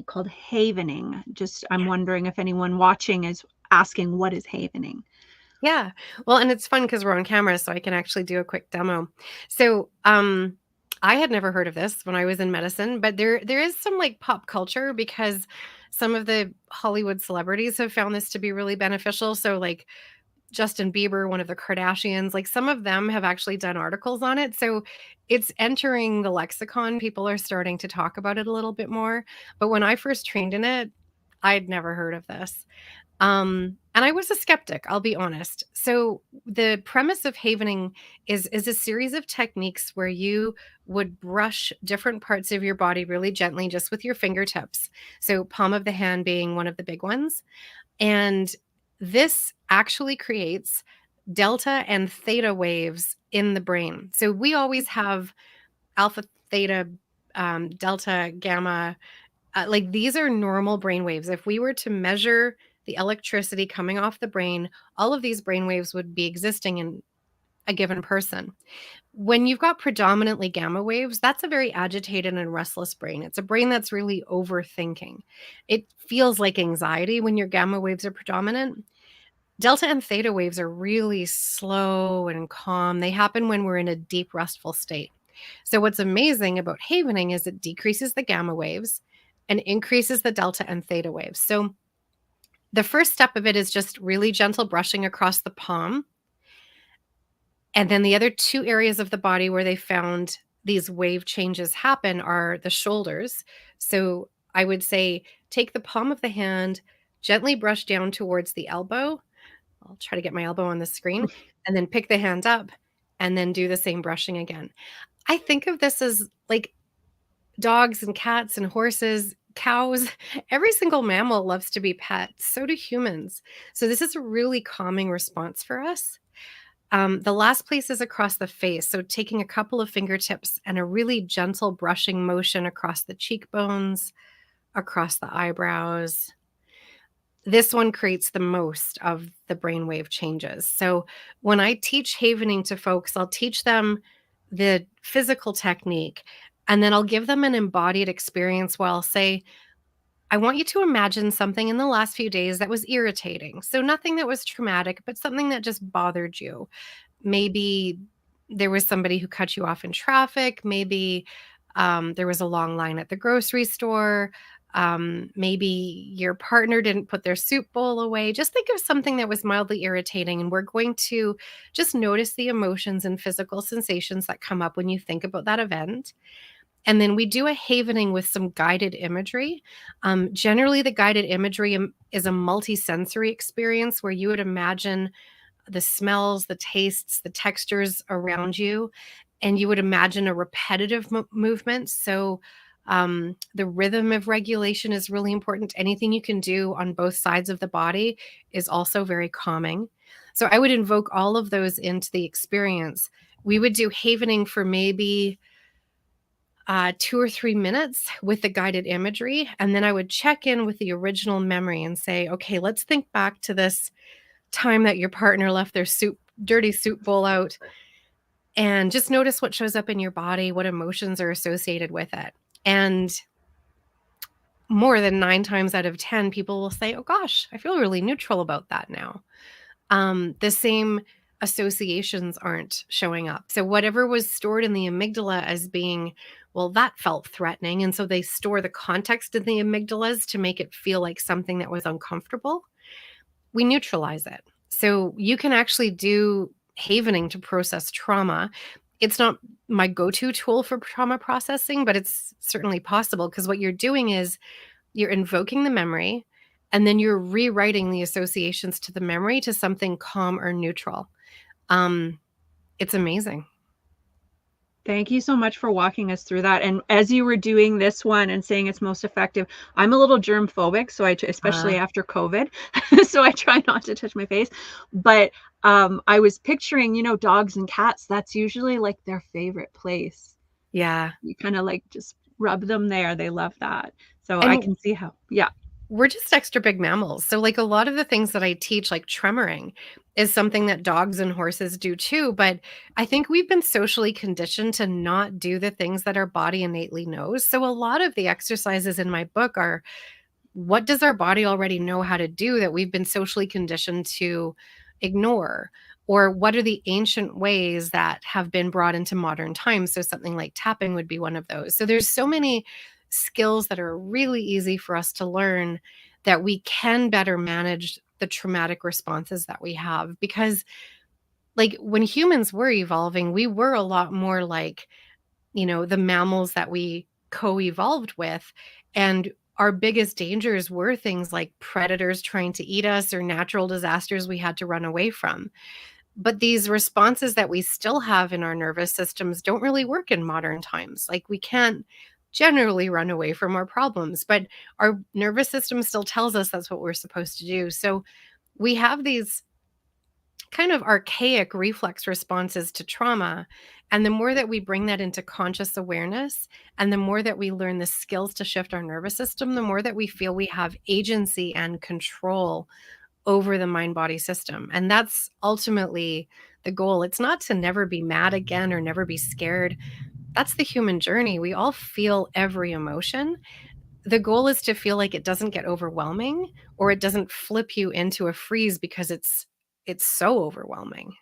technique called havening. I'm wondering if anyone watching is asking, what is havening? Yeah. Well, and it's fun because we're on camera, so I can actually do a quick demo. So, I had never heard of this when I was in medicine, but there is some like pop culture because some of the Hollywood celebrities have found this to be really beneficial. So, like Justin Bieber, one of the Kardashians, like some of them have actually done articles on it. So it's entering the lexicon. People are starting to talk about it a little bit more. But when I first trained in it, I'd never heard of this. And I was a skeptic, I'll be honest. So the premise of havening is a series of techniques where you would brush different parts of your body really gently, just with your fingertips. So palm of the hand being one of the big ones. And this actually creates delta and theta waves in the brain. So we always have alpha, theta, delta, gamma, like these are normal brain waves. If we were to measure the electricity coming off the brain, all of these brain waves would be existing in a given person. When you've got predominantly gamma waves, that's a very agitated and restless brain. It's a brain that's really overthinking. It feels like anxiety when your gamma waves are predominant. Delta and theta waves are really slow and calm. They happen when we're in a deep, restful state. So, what's amazing about havening is it decreases the gamma waves and increases the delta and theta waves. So, the first step of it is just really gentle brushing across the palm. And then the other two areas of the body where they found these wave changes happen are the shoulders. So, I would say take the palm of the hand, gently brush down towards the elbow. I'll try to get my elbow on the screen and then pick the hand up and then do the same brushing again. I think of this as like dogs and cats and horses, cows. Every single mammal loves to be pet. So do humans. So this is a really calming response for us. The last place is across the face. So taking a couple of fingertips and a really gentle brushing motion across the cheekbones, across the eyebrows. This one creates the most of the brainwave changes. So when I teach havening to folks, I'll teach them the physical technique and then I'll give them an embodied experience where I'll say, I want you to imagine something in the last few days that was irritating. So nothing that was traumatic, but something that just bothered you. Maybe there was somebody who cut you off in traffic. Maybe there was a long line at the grocery store. Maybe your partner didn't put their soup bowl away. Just think of something that was mildly irritating. And we're going to just notice the emotions and physical sensations that come up when you think about that event. And then we do a havening with some guided imagery. Generally, the guided imagery is a multi-sensory experience where you would imagine the smells, the tastes, the textures around you, and you would imagine a repetitive movement. So the rhythm of regulation is really important. Anything you can do on both sides of the body is also very calming. So I would invoke all of those into the experience. We would do havening for maybe 2 or 3 minutes with the guided imagery. And then I would check in with the original memory and say, okay, let's think back to this time that your partner left their dirty soup bowl out, and just notice what shows up in your body, what emotions are associated with it. And more than 9 times out of 10, people will say, oh gosh, I feel really neutral about that now. The same associations aren't showing up. So whatever was stored in the amygdala as being, well, that felt threatening. And so they store the context in the amygdalas to make it feel like something that was uncomfortable. We neutralize it. So you can actually do havening to process trauma. It's not my go-to tool for trauma processing, but it's certainly possible because what you're doing is you're invoking the memory and then you're rewriting the associations to the memory to something calm or neutral. It's amazing. Thank you so much for walking us through that. And as you were doing this one and saying it's most effective, I'm a little germ phobic, so especially after COVID, so I try not to touch my face. But I was picturing, dogs and cats, that's usually like their favorite place. Yeah. You kind of like just rub them there. They love that. So And I can see how, yeah. we're just extra big mammals. So like a lot of the things that I teach, like tremoring, is something that dogs and horses do too, but I think we've been socially conditioned to not do the things that our body innately knows. So a lot of the exercises in my book are, what does our body already know how to do that we've been socially conditioned to ignore? Or what are the ancient ways that have been brought into modern times? So something like tapping would be one of those. So there's so many skills that are really easy for us to learn that we can better manage the traumatic responses that we have. Because like when humans were evolving, we were a lot more like, the mammals that we co-evolved with. And our biggest dangers were things like predators trying to eat us or natural disasters we had to run away from. But these responses that we still have in our nervous systems don't really work in modern times. Like we can't generally run away from our problems, but our nervous system still tells us that's what we're supposed to do. So we have these kind of archaic reflex responses to trauma. And the more that we bring that into conscious awareness, and the more that we learn the skills to shift our nervous system, the more that we feel we have agency and control over the mind body system. And that's ultimately the goal. It's not to never be mad again or never be scared. That's the human journey. We all feel every emotion. The goal is to feel like it doesn't get overwhelming or it doesn't flip you into a freeze because it's so overwhelming.